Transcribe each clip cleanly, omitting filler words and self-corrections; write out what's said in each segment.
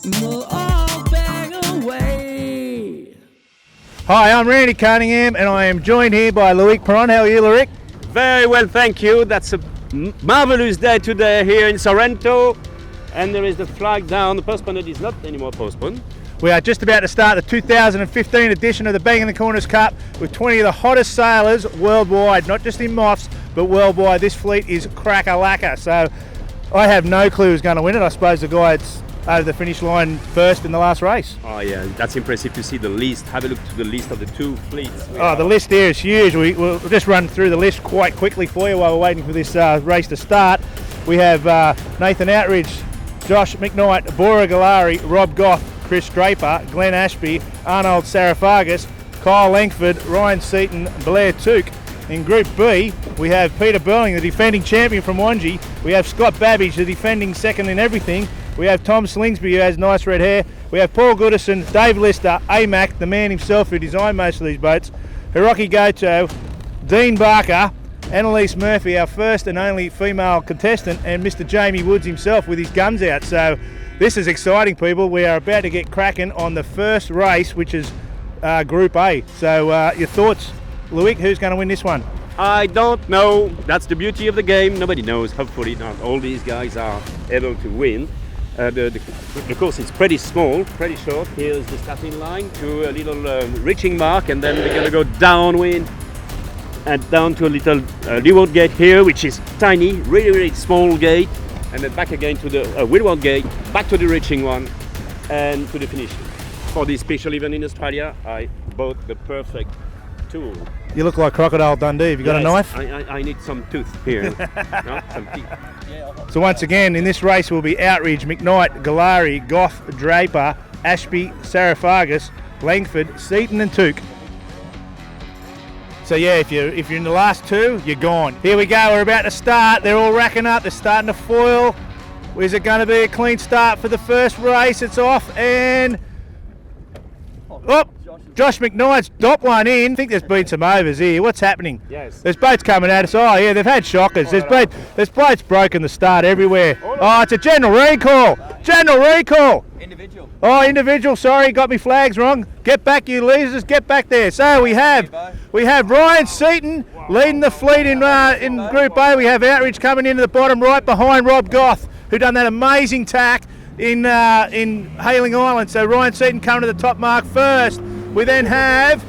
Hi, I'm Randy Cunningham and I am joined here by Loïck Peyron. How are you, Loïck? Very well, thank you. That's a marvelous day today here in Sorrento. And there is the flag down. The postponed is not anymore postponed. We are just about to start the 2015 edition of the Bangin The Corners Cup with 20 of the hottest sailors worldwide, not just in Moths, but worldwide. This fleet is crack-a-lacka. So I have no clue who's going to win it. I suppose the guy that's over the finish line first in the last race. Oh yeah, that's impressive to see the list. Have a look to the list of the two fleets. Oh, the list here is huge. We'll just run through the list quite quickly for you while we're waiting for this race to start. We have Nathan Outridge, Josh McKnight, Bora Galari, Rob Goth, Chris Draper, Glenn Ashby, Arnold Saraphagus, Kyle Langford, Ryan Seaton, Blair Took. In Group B, we have Peter Burling, the defending champion from Wanji. We have Scott Babbage, the defending second in everything. We have Tom Slingsby, who has nice red hair. We have Paul Goodison, Dave Lister, AMAC, the man himself who designed most of these boats, Hiroki Goto, Dean Barker, Annalise Murphy, our first and only female contestant, and Mr. Jamie Woods himself with his guns out. So this is exciting, people. We are about to get cracking on the first race, which is Group A. So your thoughts, Loïck, who's going to win this one? I don't know. That's the beauty of the game. Nobody knows. Hopefully not all these guys are able to win. The course is pretty small, pretty short. Here's the starting line to a little reaching mark, and then we're going to go downwind and down to a little leeward gate here, which is tiny, really small gate, and then back again to the windward gate, back to the reaching one, and to the finish. For this special event in Australia, I bought the perfect tool. You look like Crocodile Dundee. Have you got a knife? I need some tooth here. No, some teeth. So once again, in this race will be Outridge, McKnight, Galari, Goth, Draper, Ashby, Saraphagus, Langford, Seaton and Took. So yeah, if you're in the last two, you're gone. Here we go, we're about to start. They're all racking up, they're starting to foil. Is it going to be a clean start for the first race? It's off and... Oh, Josh McKnight's dopped one in. I think there's been some overs here. What's happening? Yes. There's boats coming at us. Oh yeah, they've had shockers. There's boats broken the start everywhere. Oh, it's a general recall. General recall. Individual. Oh, individual. Sorry, got me flags wrong. Get back, you losers. Get back there. So we have Ryan Seaton leading the fleet in Group A. We have Outridge coming into the bottom right behind Rob Goth, who done that amazing tack in Hailing Island. So Ryan Seaton coming to the top mark first. We then have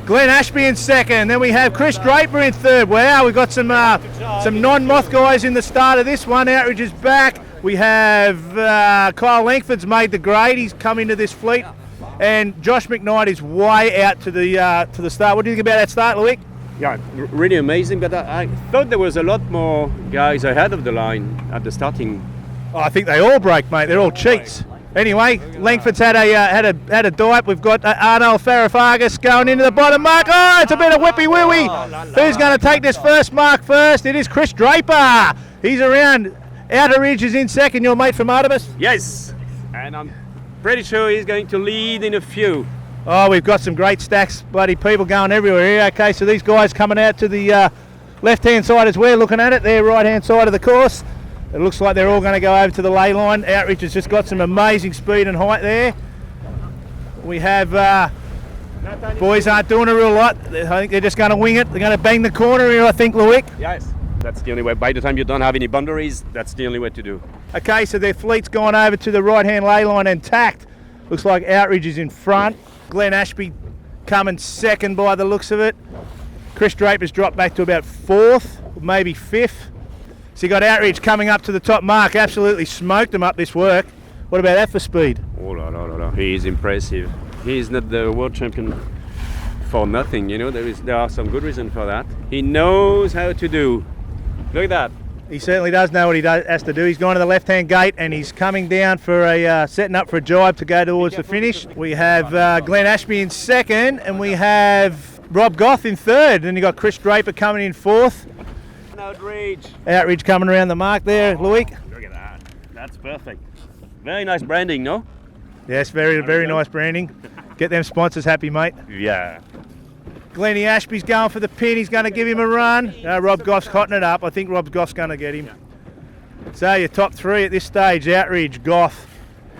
Glenn Ashby in second. Then we have Chris Draper in third. Wow, we've got some non-Moth guys in the start of this one. Outridge is back. We have Kyle Langford's made the grade. He's come into this fleet, and Josh McKnight is way out to the start. What do you think about that start, Loïck? Yeah, really amazing. But I thought there was a lot more guys ahead of the line at the starting. Oh, I think they all break, mate. They're all cheats. Anyway, Langford's had a dive. We've got Arnold Saraphagus going into the bottom mark. Oh, it's a bit of whippy-wooey. Who's going to take this first mark first? It is Chris Draper. He's around. Outridge is in second. Your mate from Artemis? Yes, and I'm pretty sure he's going to lead in a few. Oh, we've got some great stacks, bloody people going everywhere here. Okay, so these guys coming out to the left-hand side as we're looking at it. They're right-hand side of the course. It looks like they're all going to go over to the lay line. Outridge has just got some amazing speed and height there. We have boys aren't doing a real lot. I think they're just going to wing it. They're going to bang the corner here, I think, Loïck. Yes, that's the only way. By the time you don't have any boundaries, that's the only way to do. Okay, so their fleet's gone over to the right-hand lay line and tacked. Looks like Outridge is in front. Glenn Ashby coming second by the looks of it. Chris Draper's dropped back to about fourth, maybe fifth. So you got Outridge coming up to the top mark. Absolutely smoked them up this work. What about that for speed? Oh, no. He is impressive. He is not the world champion for nothing. You know, there are some good reasons for that. He knows how to do. Look at that. He certainly does know what he has to do. He's gone to the left-hand gate and he's coming down for setting up for a jibe to go towards the finish. We have Glenn Ashby in second, and we have Rob Goth in third. Then you got Chris Draper coming in fourth. Outridge coming around the mark there, Loïck. Look at that. That's perfect. Very nice branding, no? Yes, very nice branding. Get them sponsors happy, mate. Yeah. Glennie Ashby's going for the pin. He's going to give him a run. Rob Goff's hotting it up. I think Rob Goff's going to get him. So your top three at this stage: Outridge, Goth,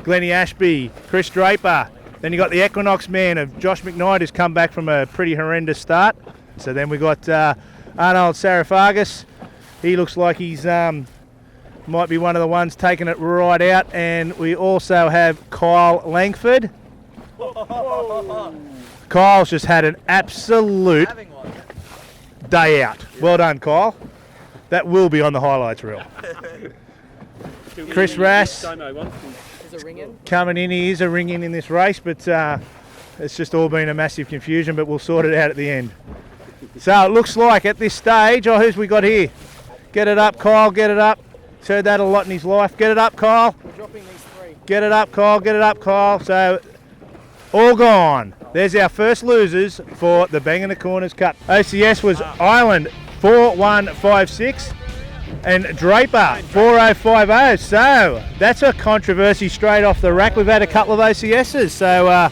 Glennie Ashby, Chris Draper. Then you got the Equinox man of Josh McKnight, who's come back from a pretty horrendous start. So then we got Arnold Saraphagus. He looks like he's might be one of the ones taking it right out. And we also have Kyle Langford. Kyle's just had an absolute day out. Well done, Kyle. That will be on the highlights reel. Chris Rass coming in. He is a ring in this race, but it's just all been a massive confusion, but we'll sort it out at the end. So it looks like at this stage, who's we got here? Get it up, Kyle, get it up. He's heard that a lot in his life. Get it up, Kyle. We're dropping these 3. Get it up, Kyle, get it up, Kyle. So all gone. There's our first losers for the Bangin The Corners Cup. OCS was Island 4156 and Draper 4050. So that's a controversy straight off the rack. We've had a couple of OCSs. So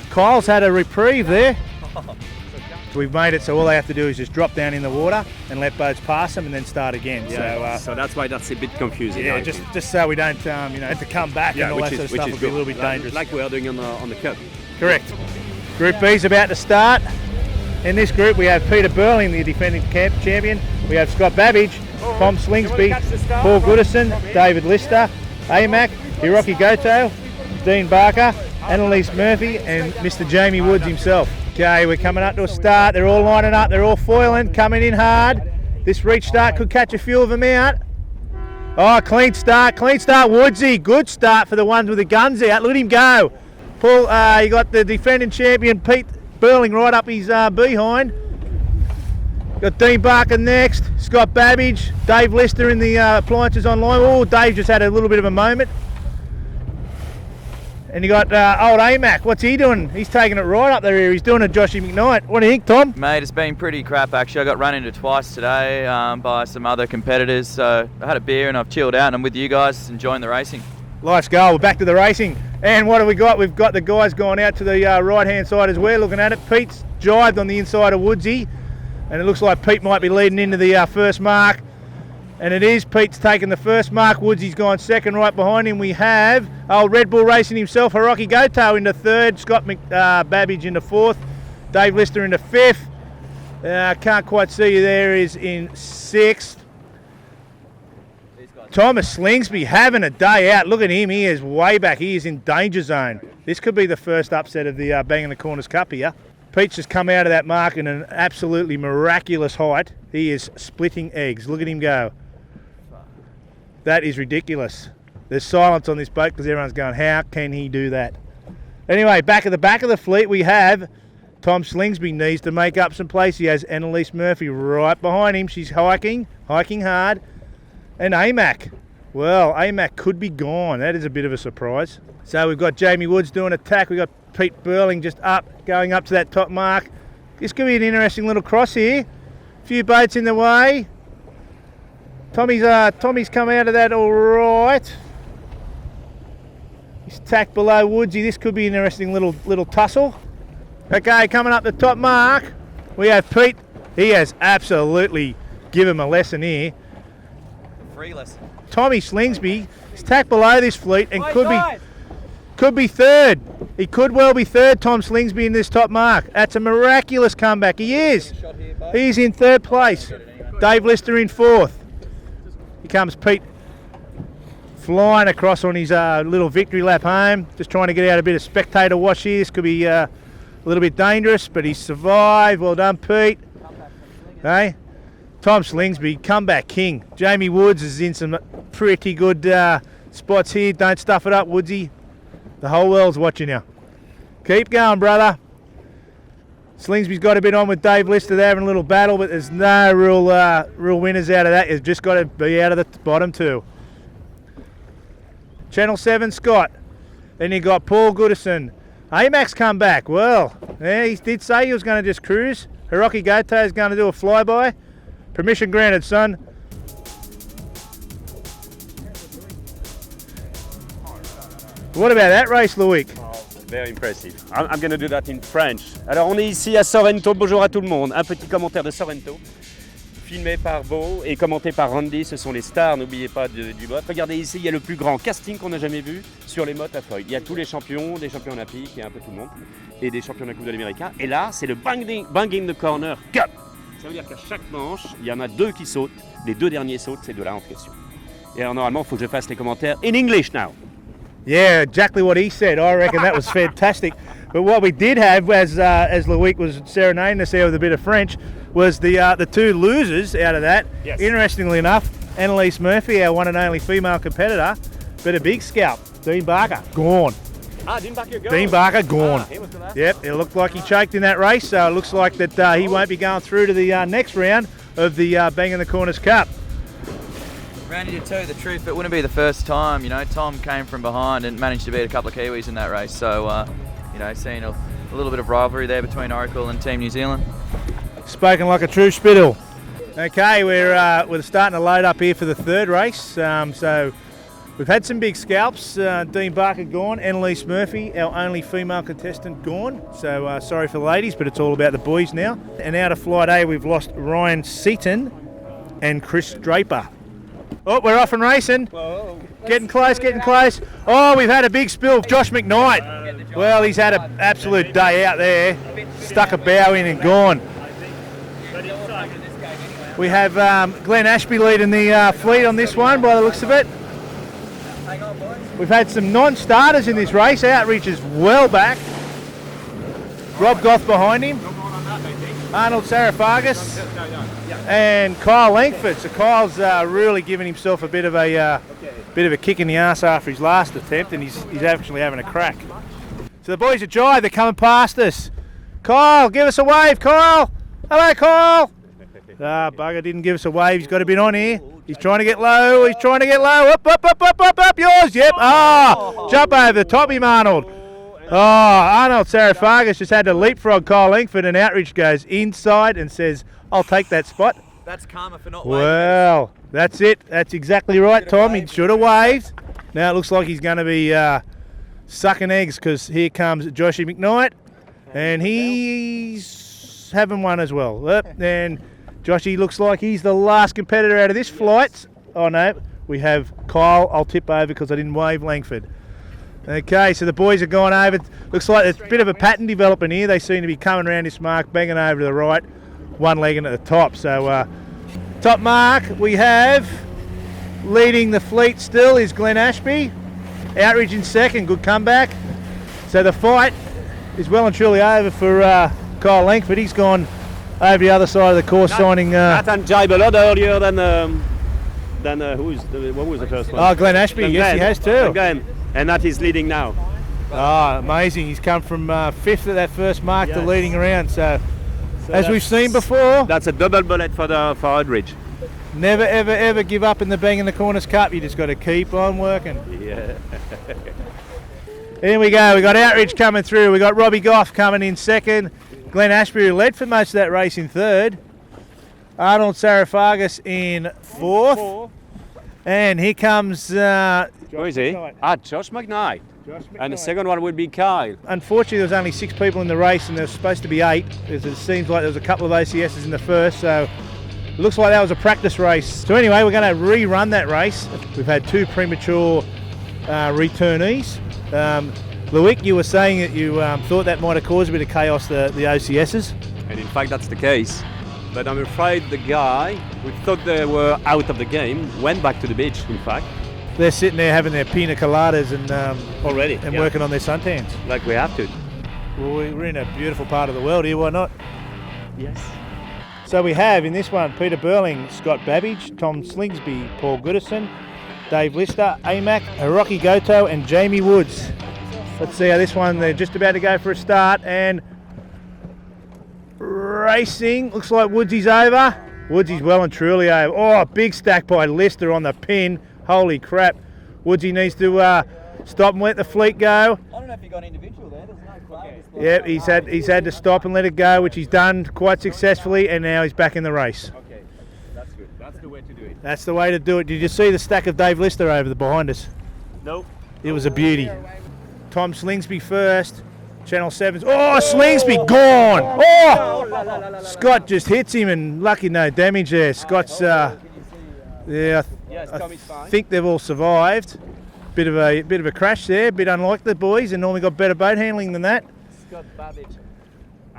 Kyle's had a reprieve there. We've made it so all they have to do is just drop down in the water and let boats pass them and then start again. Yeah, so that's why that's a bit confusing. Yeah, just so we don't have to come back and all that sort of stuff will be a little bit dangerous. Like we're doing on the cup. Correct. Group B's about to start. In this group we have Peter Burling, the defending champion. We have Scott Babbage, Tom Slingsby, Paul Goodison, David Lister, AMAC, Hiroki Goto, Dean Barker, Annalise Murphy and Mr. Jamie Woods himself. Okay, we're coming up to a start. They're all lining up. They're all foiling, coming in hard. This reach start could catch a few of them out. Oh, clean start, Woodsy. Good start for the ones with the guns out. Look at him go. Paul, you got the defending champion, Pete Burling, right up his behind. Got Dean Barker next, Scott Babbage, Dave Lister in the appliances online. Oh, Dave just had a little bit of a moment. And you got old AMAC. What's he doing? He's taking it right up there. He's doing a Joshy McKnight. What do you think, Tom? Mate, it's been pretty crap actually. I got run into twice today by some other competitors. So I had a beer and I've chilled out and I'm with you guys enjoying the racing. Let's go. We're back to the racing. And what have we got? We've got the guys going out to the right-hand side as well, looking at it. Pete's jived on the inside of Woodsy. And it looks like Pete might be leading into the first mark. And it is. Pete's taken the first mark. Woodsy's gone second. Right behind him we have old Red Bull Racing himself, Hiroki Goto into third, Scott Babbage into fourth, Dave Lister into fifth. Can't quite see you there, is in sixth. Thomas Slingsby having a day out. Look at him. He is way back. He is in danger zone. This could be the first upset of the Bangin The Corners Cup here. Pete's just come out of that mark in an absolutely miraculous height. He is splitting eggs. Look at him go. That is ridiculous. There's silence on this boat because everyone's going, how can he do that? Anyway, back at the back of the fleet we have Tom Slingsby. Needs to make up some place. He has Annalise Murphy right behind him. She's hiking hard. And AMAC. Well, AMAC could be gone. That is a bit of a surprise. So we've got Jamie Woods doing attack. We've got Pete Burling just going up to that top mark. This could be an interesting little cross here. A few boats in the way. Tommy's come out of that all right. He's tacked below Woodsy. This could be an interesting little tussle. Okay, coming up the top mark, we have Pete. He has absolutely given him a lesson here. Free lesson. Tommy Slingsby is tacked below this fleet and could be third. He could well be third, Tom Slingsby, in this top mark. That's a miraculous comeback. He is. He's in third place. Dave Lister in fourth. Here comes Pete flying across on his little victory lap home. Just trying to get out a bit of spectator wash here. This could be a little bit dangerous, but he survived. Well done, Pete. Hey, Tom Slingsby, comeback king. Jamie Woods is in some pretty good spots here. Don't stuff it up, Woodsy. The whole world's watching you. Keep going, brother. Slingsby's got a bit on with Dave Lister. They're having a little battle, but there's no real winners out of that. You've just got to be out of the bottom two. Channel 7, Scott. Then you got Paul Goodison. AMAC's come back. Well, yeah, he did say he was going to just cruise. Hiroki Goto is going to do a flyby. Permission granted, son. What about that race, Loïck? Very impressive. I'm going to do that in French. Alors on est ici à Sorrento. Bonjour à tout le monde. Un petit commentaire de Sorrento. filmé par Beau et commenté par Randy. Ce sont les stars, n'oubliez pas du Moth. Regardez ici, il y a le plus grand casting qu'on a jamais vu sur les mottes à feuilles. Il y a tous les champions, des champions olympiques, il y a un peu tout le monde, et des champions de la Coupe de l'Amérique. Et là, c'est le Bangin The Corners Cup. Ça veut dire qu'à chaque manche, il y en a 2 qui sautent. Les 2 derniers sautent, c'est de là en question. Et alors, normalement, il faut que je fasse les commentaires in English now. Yeah, exactly what he said. I reckon that was fantastic. But what we did have, as Loïck was serenading us there with a bit of French, was the 2 losers out of that. Yes. Interestingly enough, Annalise Murphy, our one and only female competitor, but a big scalp, Dean Barker, gone. Dean Barker gone. Dean Barker gone. He was the last. Yep, it looked like he choked in that race, so it looks like that he won't be going through to the next round of the Bangin The Corners Cup. Randy, to tell you the truth, it wouldn't be the first time. You know, Tom came from behind and managed to beat a couple of Kiwis in that race. So, you know, seeing a little bit of rivalry there between Oracle and Team New Zealand. Spoken like a true Spithill. Okay, we're starting to load up here for the 3rd race. So we've had some big scalps. Dean Barker gone, Annalise Murphy, our only female contestant, gone. So sorry for the ladies, but it's all about the boys now. And out of Flight A, we've lost Ryan Seaton and Chris Draper. Oh, we're off and racing. Whoa. Getting close, getting close. Oh, we've had a big spill. Josh McKnight. Well, he's had an absolute day out there. Stuck a bow in and gone. We have Glenn Ashby leading the fleet on this one by the looks of it. We've had some non-starters in this race. Outreach is well back. Rob Goth behind him. Arnold Saraphagus. And Kyle Langford. So Kyle's really giving himself a bit of a kick in the arse after his last attempt, and he's actually having a crack. So the boys at Jive, they're coming past us. Kyle, give us a wave, Kyle. Hello, Kyle. Bugger didn't give us a wave. He's got a bit on here. He's trying to get low. He's trying to get low. Up, up, up, up, up, up. Yours. Yep. Jump over the top him, Arnold. Arnold Saraphagus just had to leapfrog Kyle Langford, and Outreach goes inside and says, I'll take that spot. That's karma for not waving. Well, that's it. That's exactly right, Tom. He should have waved. Now it looks like he's going to be sucking eggs, because here comes Joshy McKnight, and he's having one as well. And Joshy looks like he's the last competitor out of this flight. Oh no, we have Kyle. I'll tip over because I didn't wave Langford. Okay, so the boys are going over. Looks like there's a bit of a pattern developing here. They seem to be coming around this mark, banging over to the right, one legging at the top. So top mark we have, leading the fleet still, is Glenn Ashby. Outreach in second, good comeback. So the fight is well and truly over for Kyle Langford. He's gone over the other side of the course, signing. Nathan Jibe a lot earlier than what was the first one? Glenn Ashby. Yes, he has too. Again, and that is leading now. Amazing! He's come from 5th at that first mark to leading around. So as we've seen before, that's a double bullet for Outreach. Never, ever, ever give up in the Bangin The Corners Cup. You just got to keep on working. Yeah. Here we go. We got Outreach coming through. We got Robbie Goff coming in second. Glenn Ashby, who led for most of that race, in third. Arnold Saraphagus in fourth. And here comes who is he? Josh McKnight. And the second one would be Kyle. Unfortunately, there was only 6 people in the race, and there was supposed to be 8. It seems like there was a couple of OCSs in the first, so it looks like that was a practice race. So anyway, we're going to rerun that race. We've had 2 premature returnees. Loïck, you were saying that you thought that might have caused a bit of chaos, the OCSs. And in fact, that's the case. But I'm afraid the guy, we thought they were out of the game, went back to the beach, in fact. They're sitting there having their pina coladas and already and working on their suntans. Like we have to. Well, we're in a beautiful part of the world here, why not? Yes. So we have in this one Peter Burling, Scott Babbage, Tom Slingsby, Paul Goodison, Dave Lister, Amac, Hiroki Goto and Jamie Woods. Let's see how this one, they're just about to go for a start, and racing, looks like Woodsy's over. Woodsy's well and truly over. Oh, big stack by Lister on the pin. Holy crap. Woodsy needs to stop and let the fleet go. I don't know if he got individual there. There's no club. Yep, he's had to stop and let it go, which he's done quite successfully, and now he's back in the race. Okay, that's good. That's the way to do it. That's the way to do it. Did you see the stack of Dave Lister over behind us? Nope. It was a beauty. Tom Slingsby first, Channel 7's. Oh, Slingsby gone. Oh, Scott just hits him and lucky no damage there. Scott's, I think they've all survived. Bit of a crash there. Bit unlike the boys, and normally got better boat handling than that.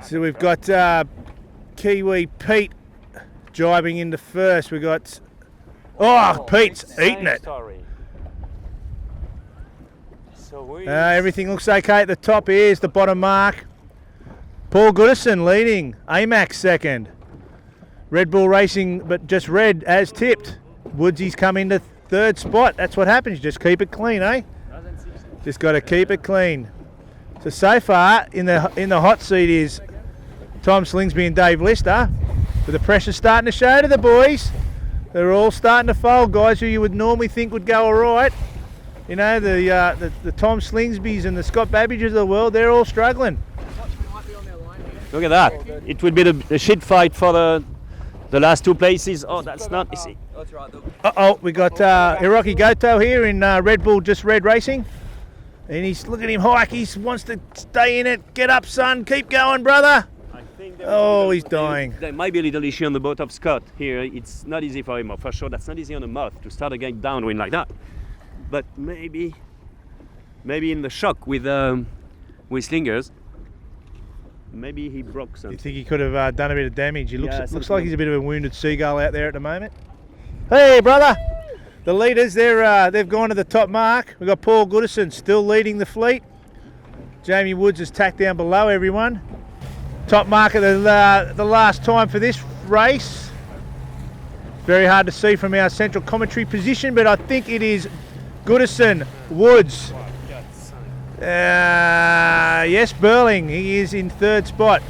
So we've got Kiwi Pete jibing into first. We've got Pete's eating it. Everything looks okay at the top. Here's the bottom mark. Paul Goodison leading. AMAX second. Red Bull Racing, but just red as tipped. Woodsy's come into third spot. That's what happens. Just keep it clean, eh? Just got to keep it clean. So far in the hot seat is Tom Slingsby and Dave Lister. But the pressure's starting to show to the boys. They're all starting to fold, guys who you would normally think would go all right. You know, the Tom Slingsbys and the Scott Babbages of the world, they're all struggling. Look at that. It will be the shit fight for the last two places. Oh, that's not easy. We got Hiroki Goto here in Red Bull Just Red Racing. And look at him hike. He wants to stay in it. Get up, son. Keep going, brother. He's dying. There might be a little issue on the boat of Scott here. It's not easy for him. For sure, that's not easy on a Moth to start again downwind like that. But maybe in the shock with slingers, maybe he broke something. You think he could have done a bit of damage? He looks like he's a bit of a wounded seagull out there at the moment. Hey, brother! The leaders, they've gone to the top mark. We've got Paul Goodison still leading the fleet. Jamie Woods has tacked down below everyone. Top mark at the last time for this race. Very hard to see from our central commentary position, but I think it is Goodison, Woods. Yes, Burling. He is in third spot.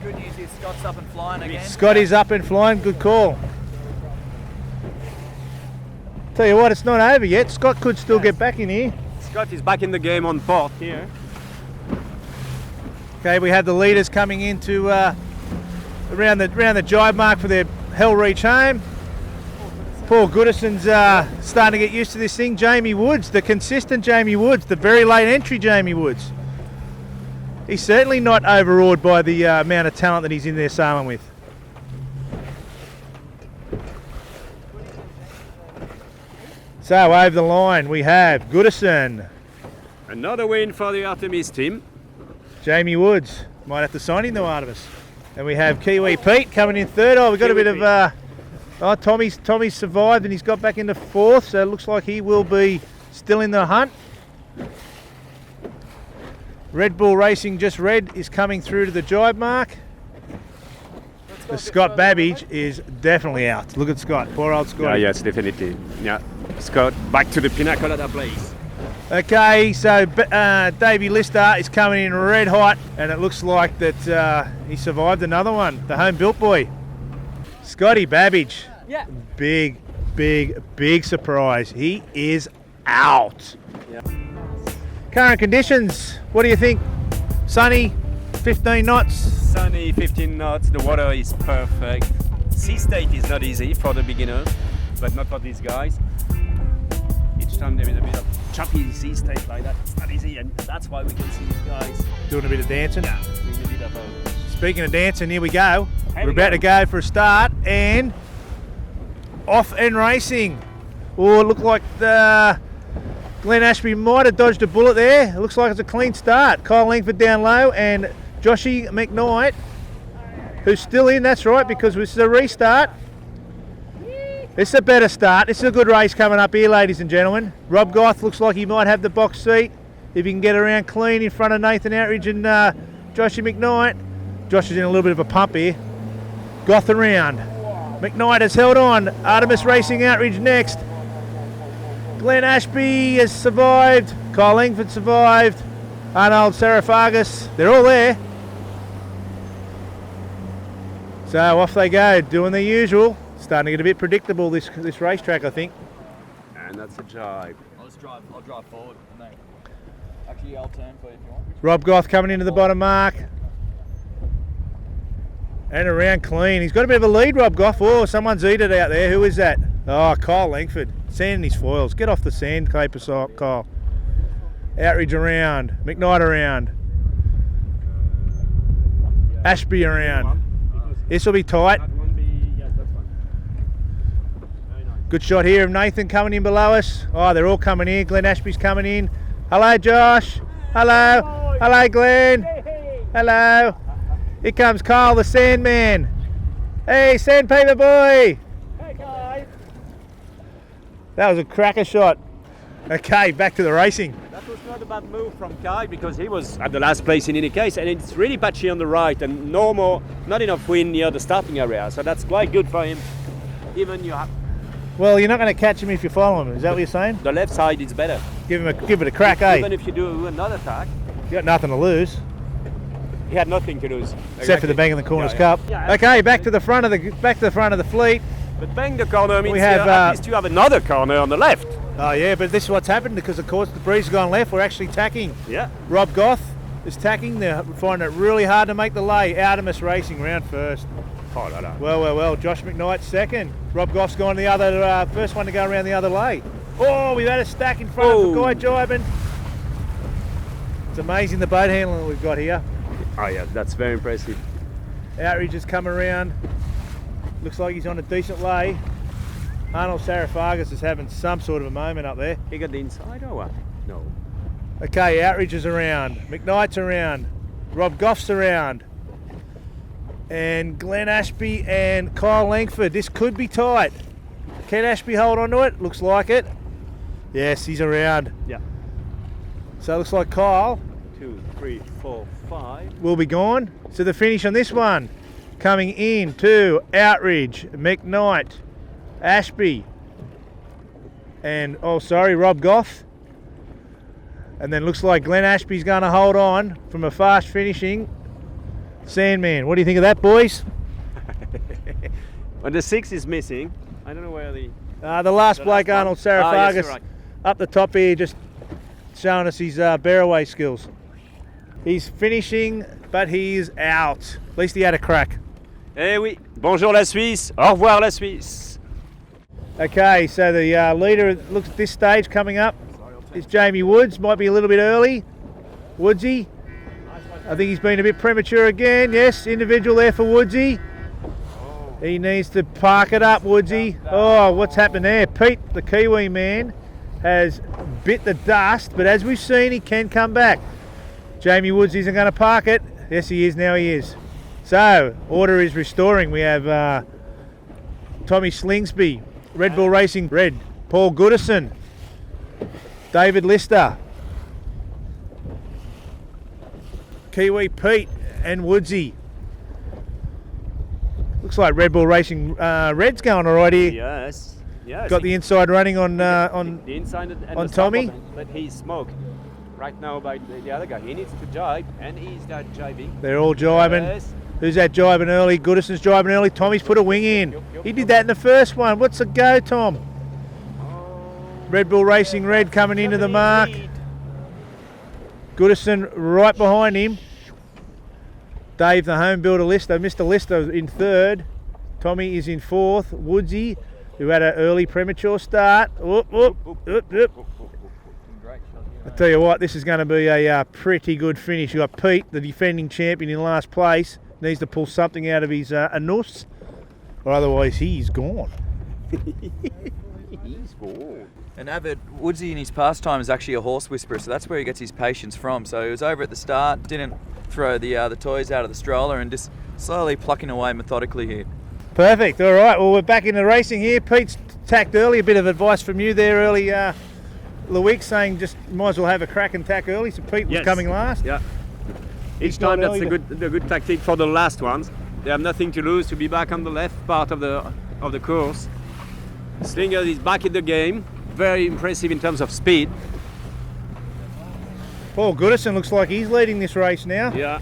Good news is Scott's up and flying again. Scott is up and flying. Good call. Tell you what, it's not over yet. Scott could still get back in here. Scott is back in the game on fourth here. Okay, we have the leaders coming into around the jibe mark for their hell reach home. Paul Goodison's starting to get used to this thing. Jamie Woods, the consistent Jamie Woods, the very late entry Jamie Woods. He's certainly not overawed by the amount of talent that he's in there sailing with. So over the line we have Goodison. Another win for the Artemis team. Jamie Woods might have to sign him though, Artemis. And we have Kiwi Pete coming in third. Oh, we've got a bit of Tommy's survived and he's got back into fourth, so it looks like he will be still in the hunt. Red Bull Racing Just Red is coming through to the jibe mark. The Scott Babbage is definitely out. Look at Scott, poor old Scott. Yes, definitely. Yeah, Scott back to the Pina Colada place. Okay, so Davey Lister is coming in red hot, and it looks like that he survived another one. The home built boy, Scotty Babbage. Yeah. Big surprise. He is out. Yeah. Current conditions, what do you think? Sunny, 15 knots. Sunny, 15 knots. The water is perfect. Sea state is not easy for the beginners, but not for these guys. Each time there is a bit of choppy sea state like that, it's not easy, and that's why we can see these guys Doing a bit of dancing. doing a bit of Speaking of dancing, here we go. We're about to go for a start, and off and racing. Oh, it looked like Glenn Ashby might have dodged a bullet there. It looks like it's a clean start. Kyle Langford down low, and Joshy McKnight, who's still in, that's right, because this is a restart. This is a better start. This is a good race coming up here, ladies and gentlemen. Rob Goth looks like he might have the box seat if he can get around clean in front of Nathan Outridge and Joshy McKnight. Josh is in a little bit of a pump here. Goth around. McKnight has held on. Artemis Racing Outridge next. Glenn Ashby has survived. Kyle Langford survived. Arnold Saraphagus. They're all there. So off they go, doing the usual. Starting to get a bit predictable, this racetrack, I think. and that's a jibe. I'll drive forward. Actually, I'll turn for you if you want. Rob Goth coming into the bottom mark. And around clean. He's got a bit of a lead, Rob Goff. Oh, someone's eaten it out there. Who is that? Oh, Kyle Langford. Sanding his foils. Get off the sandpaper, Kyle. Outridge around. McKnight around. Ashby around. This will be tight. Good shot here of Nathan coming in below us. Oh, they're all coming in. Glenn Ashby's coming in. Hello, Josh. Hello. Hello, Glenn. Hello. Here comes Kyle the Sandman. Hey, Sandpaper boy. Hey guys. That was a cracker shot. Okay, back to the racing. That was not a bad move from Kai because he was at the last place in any case, and it's really patchy on the right and not enough wind near the starting area, so that's quite good for him. Even you have Well, you're not going to catch him if you follow him. Is that what you're saying? the left side is better. Give it a crack, eh? Even if you do another attack, You got nothing to lose he had nothing to lose. except for the Bangin The Corners Cup. Yeah. Okay, back to the front of the fleet. But bang the corner means We have, at least you have another corner on the left. Oh yeah, but this is what's happened because of course the breeze has gone left. We're actually tacking. Yeah. Rob Goth is tacking. They're finding it really hard to make the lay. Artemis Racing round first. Oh, no. Well. Josh McKnight second. Rob Goff's gone the other first one to go around the other lay. Oh, we've had a stack in front of the guy jibing. It's amazing the boat handling that we've got here. Oh yeah, that's very impressive. Outridge has come around. Looks like he's on a decent lay. Arnold Saraphagas is having some sort of a moment up there. He got the inside or what? No. Okay, Outridge is around. McKnight's around. Rob Goff's around. And Glenn Ashby and Kyle Langford. This could be tight. Can Ashby hold on to it? Looks like it. Yes, he's around. Yeah. So it looks like Kyle 2, 3, 4, 5. will be gone. So the finish on this one, coming in to Outridge, McKnight, Ashby, and Rob Goff. And then looks like Glenn Ashby's going to hold on from a fast finishing Sandman. What do you think of that, boys? Well, the 6 is missing. I don't know where The last bloke, one. Arnold Saraphagas, yes, right. up the top here, just showing us his bear-away skills. He's finishing, but he's out. At least he had a crack. Eh oui. Bonjour la Suisse. Au revoir la Suisse. Okay, so the leader looks at this stage coming up is Jamie Woods. Might be a little bit early. Woodsy. I think he's been a bit premature again. Yes, individual there for Woodsy. He needs to park it up, Woodsy. Oh, what's happened there? Pete, the Kiwi man, has bit the dust, but as we've seen, he can come back. Jamie Woods isn't going to park it. Yes, he is. Now he is. So, order is restoring. We have Tommy Slingsby, Red Bull Racing Red, Paul Goodison, David Lister, Kiwi Pete and Woodsy. Looks like Red Bull Racing Red's going all right here. Yes. Got the inside running on the inside and on the Tommy. stop, but he's smoked right now by the other guy. He needs to jibe, and he's not jibing. They're all jibing. Yes. Who's that jibing early? Goodison's jibing early. Tommy's put a wing in. He did that in the first one. What's the go, Tom? Red Bull Racing Red coming into the mark. Goodison right behind him. Dave, the home builder Lister. Mr. Lister in third. Tommy is in fourth. Woodsy, who had an early premature start. I tell you what, this is going to be a pretty good finish. You've got Pete, the defending champion, in last place. Needs to pull something out of his anus, or otherwise he's gone. He's gone. And avid Woodsy in his pastime is actually a horse whisperer, so that's where he gets his patience from. So he was over at the start, didn't throw the toys out of the stroller, and just slowly plucking away methodically here. Perfect. All right. Well, we're back into racing here. Pete's tacked early. A bit of advice from you there early, Loïck, saying just might as well have a crack and tack early. So Pete was coming last. Yeah. He's Each time gone that's early, the good tactic for the last ones. They have nothing to lose to be back on the left part of the course. Slinger is back in the game. Very impressive in terms of speed. Paul Goodison looks like he's leading this race now. Yeah.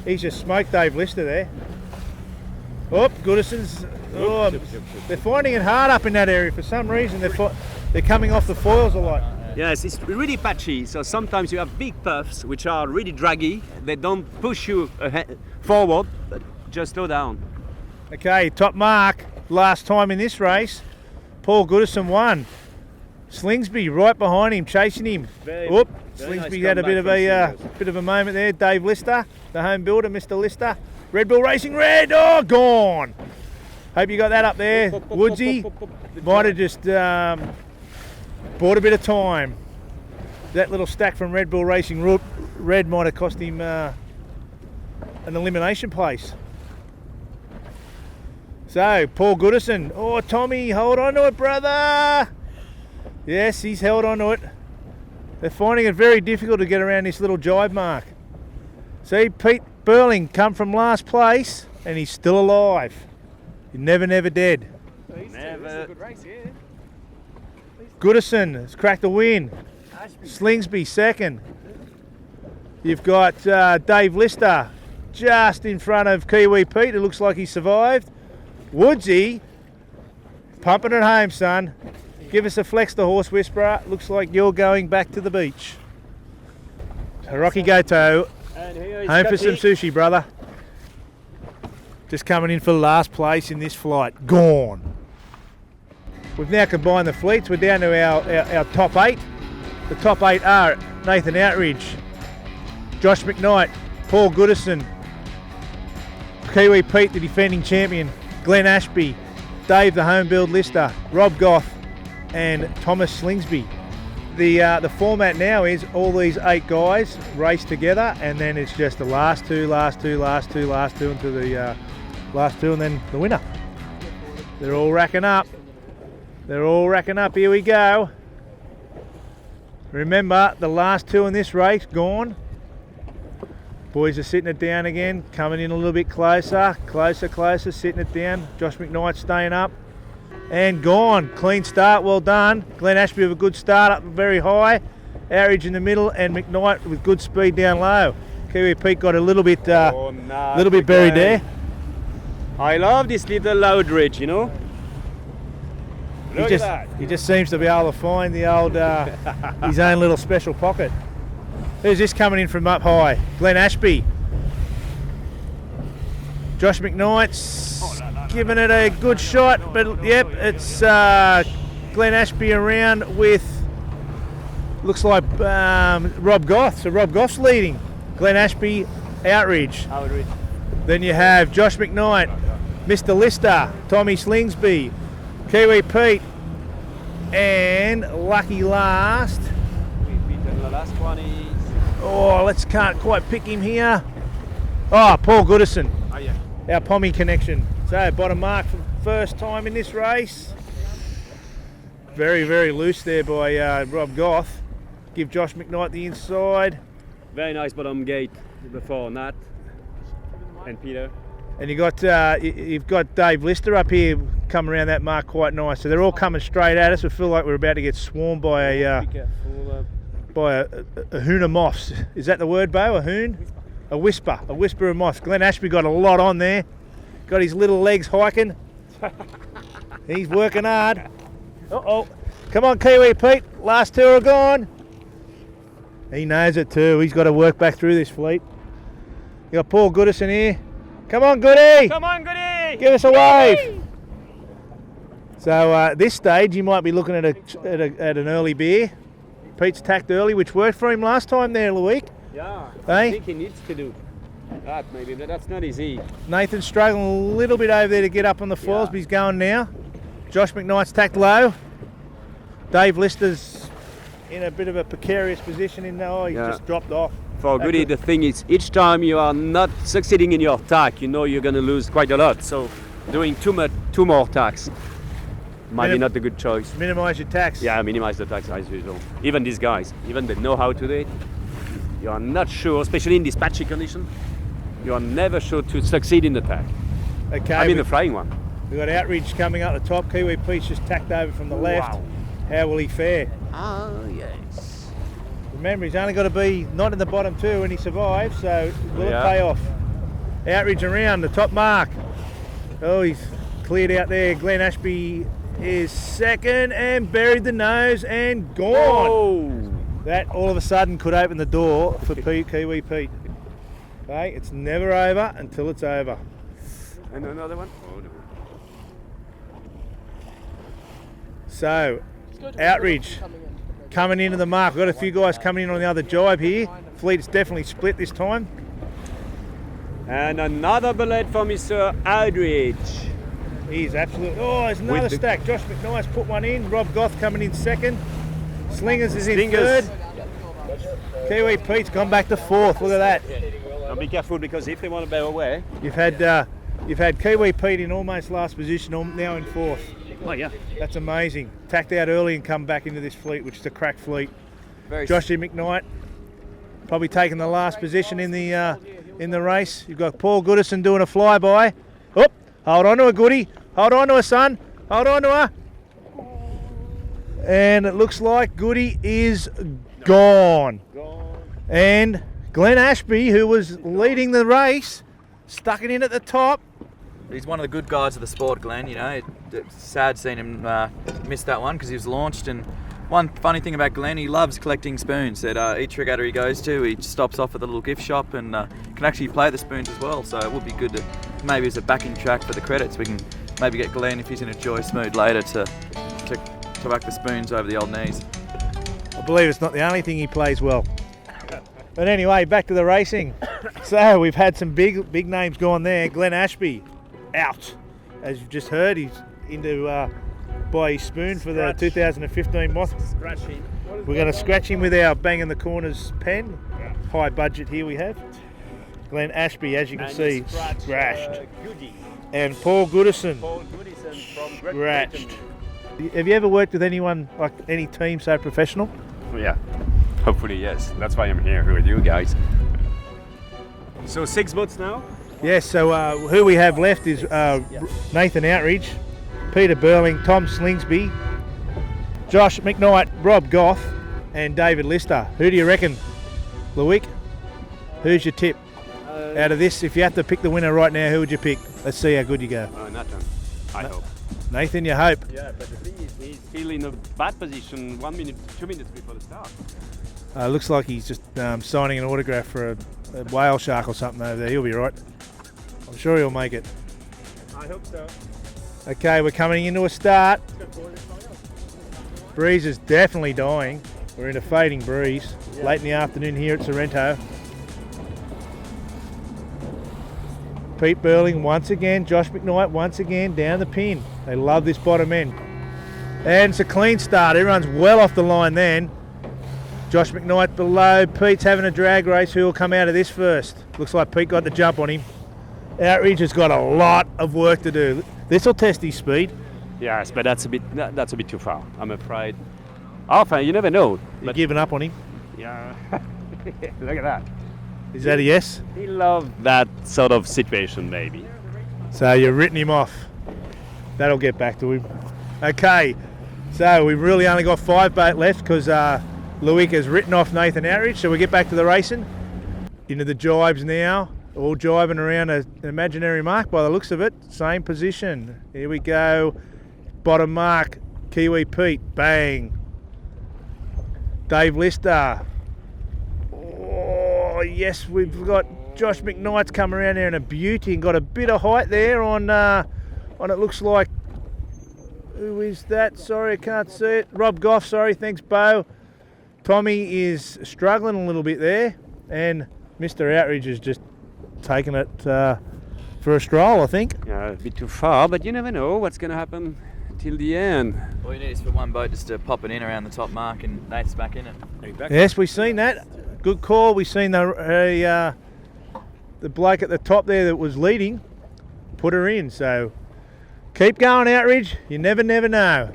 He's just smoked Dave Lister there. Oh, Goodison's. Oh, they're finding it hard up in that area for some reason. They're coming off the foils a lot. Yes, it's really patchy. So sometimes you have big puffs which are really draggy. They don't push you forward, but just slow down. Okay, top mark last time in this race. Paul Goodison won. Slingsby right behind him, chasing him. Very Slingsby nice had a comeback bit of a moment there. Dave Lister, the home builder, Mr. Lister, Red Bull Racing Red. Oh, gone. Hope you got that up there. Woodsy might have just bought a bit of time. That little stack from Red Bull Racing Red might have cost him an elimination place. So, Paul Goodison. Oh, Tommy, hold on to it, brother. Yes, he's held on to it. They're finding it very difficult to get around this little jibe mark. See, Pete Burling come from last place, and he's still alive. He's never, never dead. Never. Goodison has cracked the win. Slingsby second. You've got Dave Lister just in front of Kiwi Pete. It looks like he survived. Woodsy, pumping it home, son. Give us a flex, the horse whisperer. Looks like you're going back to the beach. So Rocky Goto, home for some sushi, brother. Just coming in for last place in this flight. Gone. We've now combined the fleets. We're down to our top 8. The top 8 are Nathan Outridge, Josh McKnight, Paul Goodison, Kiwi Pete, the defending champion, Glenn Ashby, Dave the home build lister, Rob Goth, and Thomas Slingsby. The format now is all these 8 guys race together, and then it's just the last two into the last 2, and then the winner. They're all racking up. Here we go. Remember, the last 2 in this race gone. Boys are sitting it down again, coming in a little bit closer, sitting it down. Josh McKnight staying up. And gone. Clean start, well done. Glenn Ashby with a good start up very high. Outridge in the middle, and McKnight with good speed down low. Kiwi Pete got a little bit buried there. I love this little loud ridge, you know. He just seems to be able to find the old his own little special pocket. Who's this coming in from up high? Glenn Ashby. Josh McKnight's giving it a good shot, but yep, it's Glenn Ashby around with, looks like Rob Goth. So Rob Goth's leading. Glenn Ashby, Outridge. Then you have Josh McKnight, Mr. Lister, Tommy Slingsby, Kiwi Pete, and lucky last. The last one is... Oh, can't quite pick him here. Oh, Paul Goodison. Oh, yeah. Our Pommy connection. So, bottom mark for the first time in this race. Very, very loose there by Rob Goth. Give Josh McKnight the inside. Very nice bottom gate before Nat and Peter. And you've got Dave Lister up here coming around that mark quite nice. So they're all coming straight at us. We feel like we're about to get swarmed by a hoon of moths. Is that the word, Bo? A hoon? A whisper of moths. Glenn Ashby got a lot on there. Got his little legs hiking. He's working hard. Uh-oh. Come on, Kiwi Pete. Last 2 are gone. He knows it too. He's got to work back through this fleet. You got Paul Goodison here. Come on, Goody! Come on, Goody! Give us a wave. So at this stage, you might be looking at an early beer. Pete's tacked early, which worked for him last time there, Loïck. Yeah, hey? I think he needs to do that maybe, but that's not easy. Nathan's struggling a little bit over there to get up on the foils, but he's going now. Josh McKnight's tacked low. Dave Lister's in a bit of a precarious position in there. He's just dropped off. For Goody, the thing is, each time you are not succeeding in your tack, you know you're going to lose quite a lot. So doing two more tacks might be not a good choice. Minimise your tacks. Yeah, minimise the tacks as usual. Even these guys, even they know how to do it, you are not sure, especially in this patchy condition, you are never sure to succeed in the tack. Okay. I mean the flying one. We've got Outridge coming up the top. Kiwi Pete's just tacked over from the left. Wow. How will he fare? Yes. Remember, he's only got to be not in the bottom 2 when he survives, so will it pay off? Outridge around the top mark. Oh, he's cleared out there. Glenn Ashby is second and buried the nose and gone. Oh. That all of a sudden could open the door for Kiwi Pete. Okay, it's never over until it's over. And another one. Oh, no. So, Outridge coming into the mark. We've got a few guys coming in on the other jibe here. Fleet's definitely split this time. And another bullet for Mr. Aldridge. He's absolutely. Oh, there's another stack. Josh McKnight's put one in. Rob Goth coming in second. Slingers is in third. Kiwi Pete's gone back to fourth. Look at that. Now be careful because if they want to bow away. You've had Kiwi Pete in almost last position, now in fourth. Oh yeah. That's amazing. Tacked out early and come back into this fleet, which is a crack fleet. Very Joshy McKnight probably taking the last position in the race. You've got Paul Goodison doing a flyby. Oh, hold on to her, Goody. Hold on to her, son. Hold on to her. And it looks like Goody is gone. And Glenn Ashby, who was leading the race, stuck it in at the top. He's one of the good guys of the sport, Glenn. You know, it's sad seeing him miss that one because he was launched. And one funny thing about Glenn, he loves collecting spoons. At each regatta he goes to, he stops off at the little gift shop and can actually play the spoons as well. So it would be good to, maybe as a backing track for the credits, we can maybe get Glenn, if he's in a joyous mood later, to whack the spoons over the old knees. I believe it's not the only thing he plays well. But anyway, back to the racing. So we've had some big names gone there. Glenn Ashby out. As you've just heard, he's into by his spoon for the 2015 Moth. We're going to scratch him with our Bangin The Corners pen. High budget here we have. Glenn Ashby, as you can see, scratched. And Paul Goodison scratched. Have you ever worked with anyone, like any team so professional? Yeah, hopefully yes. That's why I'm here with you guys. So 6 votes now? Yes, so who we have left is Nathan Outridge, Peter Burling, Tom Slingsby, Josh McKnight, Rob Goth, and David Lister. Who do you reckon, Loïck? Who's your tip? Out of this, if you have to pick the winner right now, who would you pick? Let's see how good you go. Nathan, I hope. Nathan, you hope? Yeah, but the thing is, he's still in a bad position 1 minute, 2 minutes before the start. Looks like he's just signing an autograph for a whale shark or something over there. He'll be right. I'm sure he'll make it. I hope so. Okay, we're coming into a start. Breeze is definitely dying. We're in a fading breeze late in the afternoon here at Sorrento. Pete Burling once again, Josh McKnight once again down the pin. They love this bottom end. And it's a clean start. Everyone's well off the line then. Josh McKnight below. Pete's having a drag race. Who will come out of this first? Looks like Pete got the jump on him. Outridge has got a lot of work to do. This will test his speed. Yes, but that's a bit too far, I'm afraid. Often, you never know. You're giving up on him? Yeah. Look at that. Is that a yes? He loved that sort of situation, maybe. So you've written him off. That'll get back to him. Okay, so we've really only got 5 boat left because Loïck has written off Nathan Outridge. So we get back to the racing. Into the jibes now. All jibing around an imaginary mark by the looks of it. Same position. Here we go. Bottom mark. Kiwi Pete. Bang. Dave Lister. Oh, yes, we've got Josh McKnight's come around there in a beauty and got a bit of height there on it looks like, who is that? Sorry, I can't see it. Rob Goff, sorry, thanks, Bo. Tommy is struggling a little bit there, and Mr. Outridge is just taking it for a stroll, I think. Yeah, a bit too far, but you never know what's going to happen till the end. All you need is for one boat just to pop it in around the top mark and Nate's back in it. Exactly. Yes, we've seen that. Good call. We've seen the bloke at the top there that was leading put her in. So keep going, Outridge. You never know.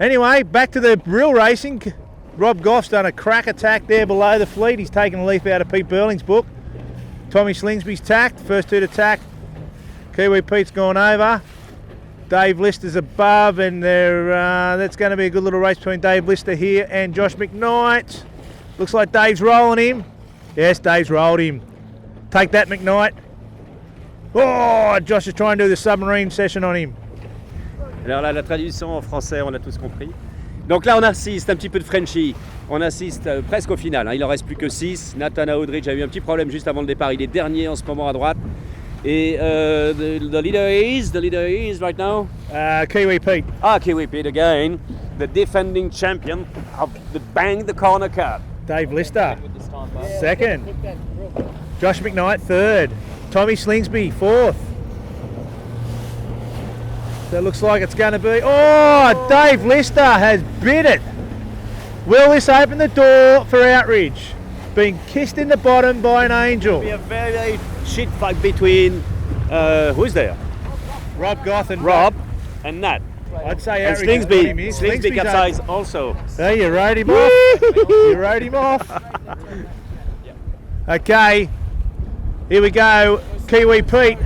Anyway, back to the real racing. Rob Goff's done a crack attack there below the fleet. He's taken a leaf out of Pete Burling's book. Tommy Slingsby's tacked. First two to tack. Kiwi Pete's gone over. Dave Lister's above, and that's going to be a good little race between Dave Lister here and Josh McKnight. Looks like Dave's rolling him. Yes, Dave's rolled him. Take that, McKnight. Oh, Josh is trying to do the submarine session on him. Alors là, la traduction en français, on a tous compris. Donc là, on assiste un petit peu de Frenchie. On assiste presque au final. Il en reste plus que 6. Nathan Outridge a eu un petit problème juste avant le départ. Il est dernier en ce moment à droite. Et the leader is right now? Kiwi Pete. Kiwi Pete again. The defending champion of the Bang The Corners Cup. Dave Lister, second. Josh McKnight, third. Tommy Slingsby, 4th. So it looks like it's going to be... Oh, Dave Lister has bit it. Will this open the door for Outridge? Being kissed in the bottom by an angel. It'll be a very shit fight between, who's there? Rob Goth and Rob and Nat. I'd say And Outridge. Slingsby capsized also. There you rode him off. You rode him off. Okay, here we go. Kiwi Pete.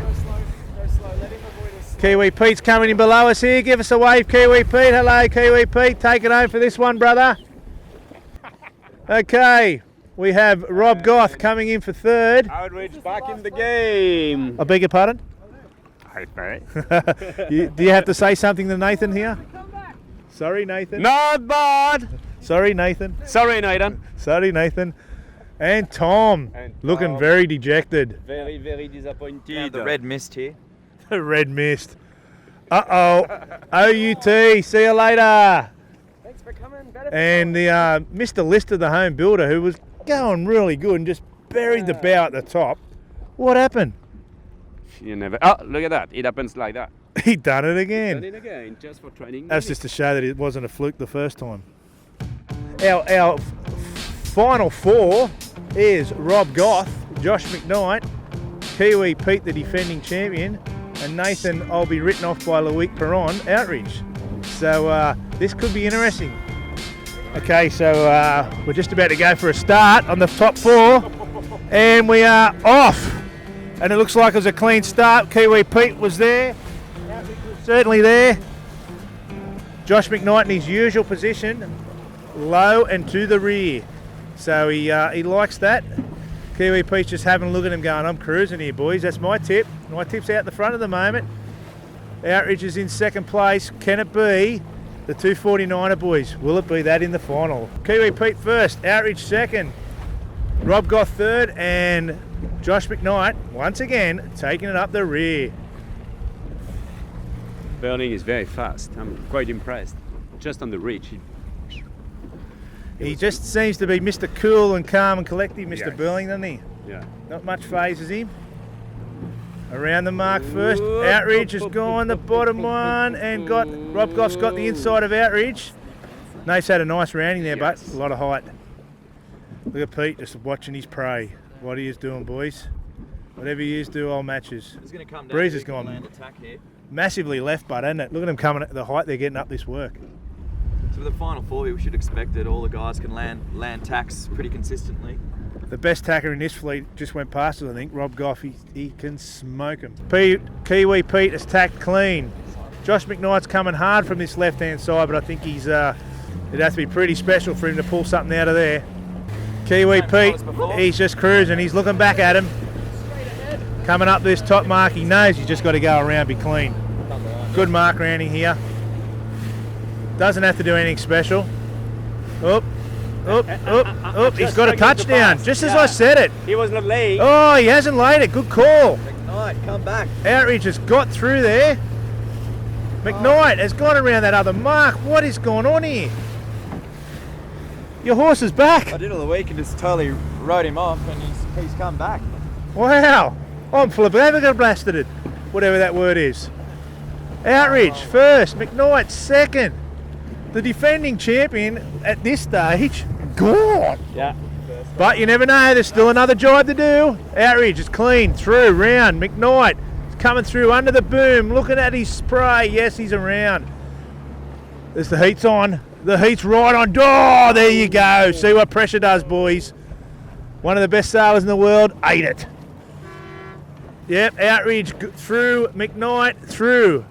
Kiwi Pete's coming in below us here. Give us a wave, Kiwi Pete. Hello, Kiwi Pete. Take it home for this one, brother. Okay, we have Rob Goth coming in for 3rd. Outridge back in the game. I beg your pardon? Right. Do you have to say something to Nathan here? Sorry, Nathan. Not bad. Sorry, Nathan. Sorry, Nathan. Sorry, Nathan. And Tom, looking very dejected. Very, very disappointed. The red mist here. Red mist. Uh-oh. OUT. See you later. Thanks for coming. And the Mr. Lister, the home builder, who was going really good and just buried the bow at the top. What happened? You never. Oh, look at that. It happens like that. He done it again. Done it again, just for training. That's just to show that it wasn't a fluke the first time. Our final 4 is Rob Goth, Josh McKnight, Kiwi Pete, the defending champion, and Nathan, I'll be written off by Loïck Peyron, Outridge. So this could be interesting. Okay, so we're just about to go for a start on the top 4, and we are off. And it looks like it was a clean start. Kiwi Pete was there. Outridge was certainly there. Josh McKnight in his usual position, low and to the rear. So he likes that. Kiwi Pete's just having a look at him going, I'm cruising here, boys. That's my tip. My tip's out the front at the moment. Outridge is in 2nd place. Can it be the 249er boys? Will it be that in the final? Kiwi Pete first, Outridge 2nd. Rob Goth 3rd, and Josh McKnight, once again, taking it up the rear. Burning is very fast. I'm quite impressed. Just on the reach. He just seems to be Mr. Cool and calm and collective, Mr. Yes. Burling, doesn't he? Yeah. Not much phases him. Around the mark first. Outridge has gone the bottom one, and Rob Goth's got the inside of Outridge. Nate's had a nice rounding there, but a lot of height. Look at Pete just watching his prey. What he is doing, boys. Whatever he is, do all matches. It's going to come down. Breeze has gone land attack here. massively left butt, isn't it? Look at them coming at the height they're getting up this work. So for the final 4, we should expect that all the guys can land tacks pretty consistently. The best tacker in this fleet just went past us, I think. Rob Goff, he can smoke him. Kiwi Pete has tacked clean. Josh McKnight's coming hard from this left-hand side, but I think he's it'd have to be pretty special for him to pull something out of there. Kiwi Pete, he's just cruising. He's looking back at him. Coming up this top mark, he knows he's just got to go around, be clean. Good mark rounding here. Doesn't have to do anything special. He's got a touchdown, just as I said it. He was not late. Oh, he hasn't laid it. Good call. McKnight, come back. Outridge has got through there. McKnight has gone around that other mark. What is going on here? Your horse is back. I did all the week and just totally rode him off, and he's come back. Wow. I'm flabbergasted it, whatever that word is. Outridge first, McKnight second. The defending champion at this stage, gone. Yeah. But you never know, there's still another job to do. Outridge is clean, through, round. McKnight is coming through under the boom, looking at his spray. Yes, he's around. There's the heat's on. The heat's right on. Oh, there you go. See what pressure does, boys. One of the best sailors in the world, ate it. Yep, Outridge through, McKnight through.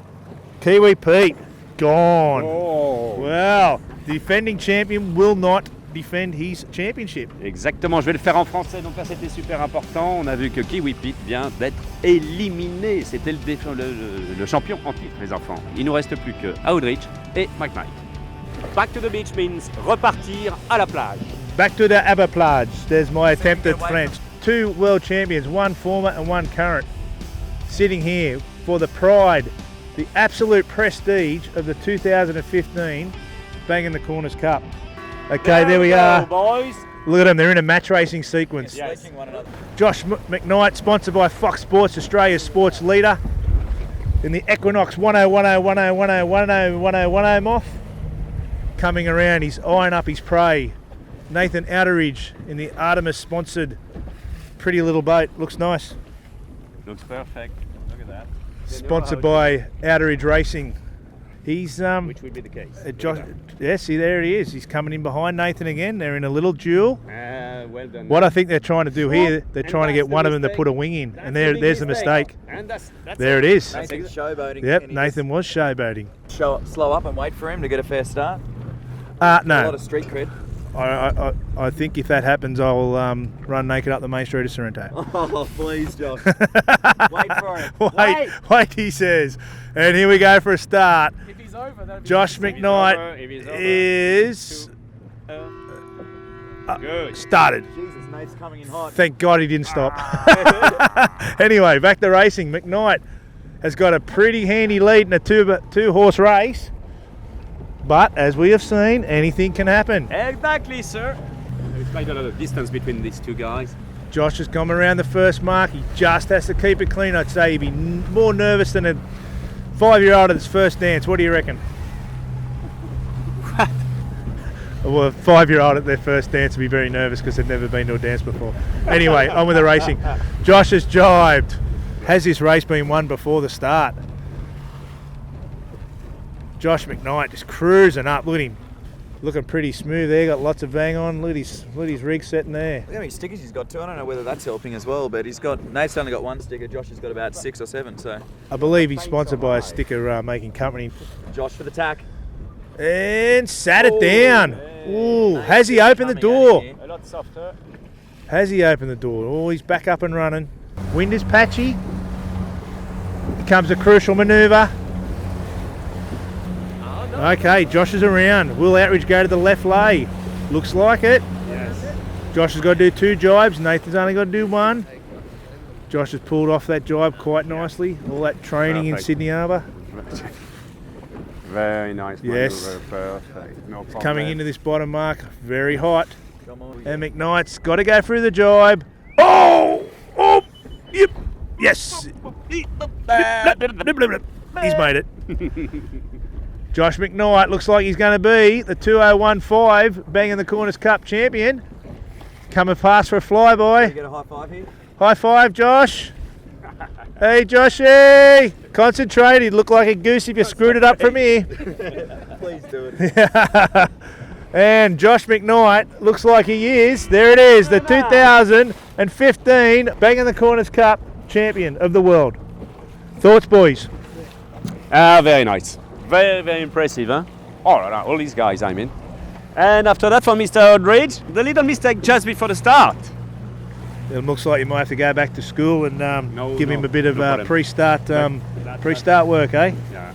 Kiwi Pete, gone. Oh. Wow, the defending champion will not defend his championship. Exactement, je vais le faire en français, donc là c'était super important. On a vu que Kiwi Pete vient d'être éliminé. C'était le champion en titre, les enfants. Il ne nous reste plus que Outridge et McKnight. Back to the beach means repartir à la plage. Back to the Abba plage. There's my attempt at French. 2 world champions, one former and one current, sitting here for the pride, the absolute prestige of the 2015 Bangin The Corners Cup. Okay, there we are. Boys. Look at them, they're in a match racing sequence. Yes. One another. Josh McKnight, sponsored by Fox Sports, Australia's sports leader, in the Equinox 101010101010 Moth. Coming around, he's eyeing up his prey. Nathan Outeridge in the Artemis sponsored pretty little boat. Looks nice. Looks perfect. Look at that. Sponsored by Outeridge Racing. He's Which would be the case. Josh, yes, see, there he is. He's coming in behind Nathan again. They're in a little duel. Well done. What I think they're trying to do here, they're And trying to that's get one the of them to mistake. put a wing in, and That's there's the big mistake. And that's There it is. Nathan's showboating. Yep, and he Nathan was showboating. just slow up and wait for him to get a fair start. A lot No, of street cred. I think if that happens, I'll run naked up the main street of Sorrento. Oh, please, Josh. Wait for it. Wait, he says. And here we go for a start. If he's over, that'd be Josh McKnight If he's over, is good. started. Jesus, Nate's coming in hot. Thank God he didn't stop. Anyway, back to racing. McKnight has got a pretty handy lead in a two-horse race. But as we have seen, anything can happen. Exactly, sir. There's quite a lot of distance between these two guys. Josh has come around the first mark. He just has to keep it clean. I'd say he'd be more nervous than a 5-year-old at his first dance. What do you reckon? Well, a 5-year-old at their first dance would be very nervous because they've never been to a dance before. Anyway, on with the racing. Josh has jibed. Has this race been won before the start? Josh McKnight just cruising up. Look at him. Looking pretty smooth there. Got lots of bang on. Look at his rig setting there. Look how many stickers he's got too. I don't know whether that's helping as well, but Nate's only got one sticker. Josh has got about 6 or 7. So I believe he's sponsored by a sticker making company. Josh for the tack. And sat it down. Ooh, has he opened the door? A lot softer. Has he opened the door? Oh, he's back up and running. Wind is patchy. Becomes a crucial manoeuvre. Okay, Josh is around. Will Outeridge go to the left lay? Looks like it. Yes. Josh has got to do 2 jibes. Nathan's only got to do 1. Josh has pulled off that jibe quite nicely. All that training in Perfect. Sydney Harbour. Very nice. Yes. Maneuver, perfect. No problem. Coming into this bottom mark, very hot. Come on. And McKnight's got to go through the jibe. Oh! Oh! Yep! Yes! He's made it. Josh McKnight looks like he's going to be the 2015 Bangin The Corners Cup champion. Coming past for a Can you flyby. get a high five here? High five, Josh. Hey, Joshy. Concentrate. He'd look like a goose if you screwed it up from here. Please do it. And Josh McKnight looks like he is. There it is, the 2015 Bangin The Corners Cup champion of the world. Thoughts, boys? Very nice. Very, very impressive, huh? All these guys, I mean. And after that, for Mr. Outeridge, the little mistake just before the start. It looks like you might have to go back to school and give him a bit of problem. pre-start work, eh? Yeah.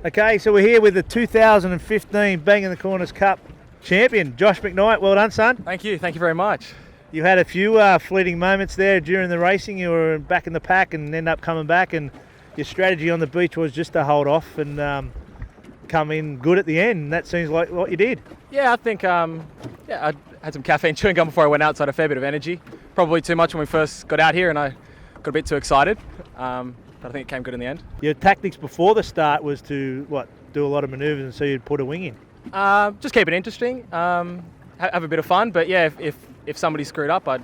Okay, so we're here with the 2015 Bangin The Corners Cup champion, Josh McKnight. Well done, son. Thank you very much. You had a few fleeting moments there during the racing. You were back in the pack and ended up coming back, and your strategy on the beach was just to hold off and come in good at the end. That seems like what you did. Yeah, I think I had some caffeine chewing gum before I went out, so I had a fair bit of energy. Probably too much when we first got out here, and I got a bit too excited. But I think it came good in the end. Your tactics before the start was to do a lot of manoeuvres and so you'd put a wing in. Just keep it interesting, have a bit of fun. But yeah, if somebody screwed up, I'd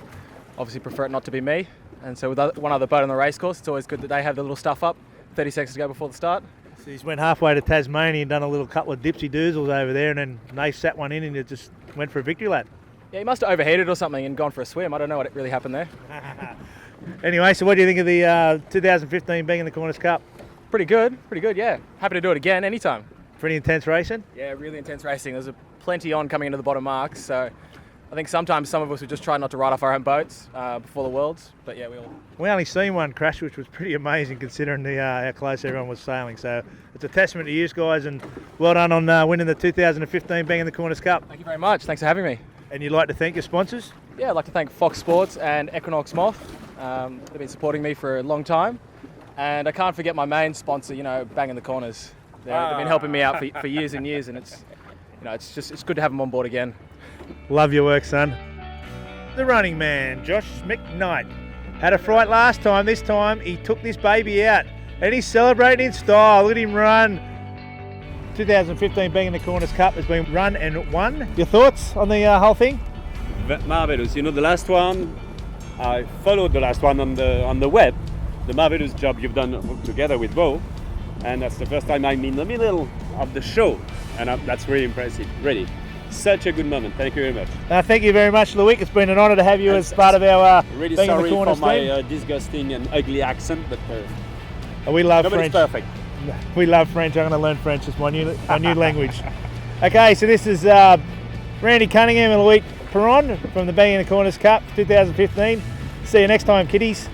obviously prefer it not to be me. And so with one other boat on the race course, it's always good that they have the little stuff up 30 seconds to go before the start. So you went halfway to Tasmania and done a little couple of dipsy doozles over there, and then Nath sat one in and you just went for a victory lap. Yeah, he must have overheated or something and gone for a swim. I don't know what really happened there. Anyway, so what do you think of the 2015 Bangin The Corners Cup? Pretty good, yeah. Happy to do it again anytime. Pretty intense racing? Yeah, really intense racing. There's plenty on coming into the bottom marks, so I think sometimes some of us would just try not to ride off our own boats before the Worlds, but yeah, We only seen one crash, which was pretty amazing considering how close everyone was sailing. So it's a testament to you guys, and well done on winning the 2015 Bangin The Corners Cup. Thank you very much. Thanks for having me. And you'd like to thank your sponsors? Yeah, I'd like to thank Fox Sports and Equinox Moth. They've been supporting me for a long time, and I can't forget my main sponsor, Bangin The Corners. They've been helping me out for years and years, and it's good to have them on board again. Love your work, son. the running man, Josh McKnight. Had a fright last time. This time he took this baby out and he's celebrating in style. Look at him run. 2015 Bangin The Corners Cup has been run and won. Your thoughts on the whole thing? Marvelous. You know, the last one, I followed the last one on the web. The marvelous job you've done together with Bo, and that's the first time I'm in the middle of the show, and that's really impressive. Really, such a good moment. Thank you very much. Thank you very much, Loïck. It's been an honour to have you as part of our really Bangin sorry The Corners for my team. disgusting and ugly accent, but We love nobody's French. perfect. We love French. I'm going to learn French. It's my new language. Okay, so this is Randy Cunningham and Loïck Peyron from the Bangin The Corners Cup 2015. See you next time, kiddies.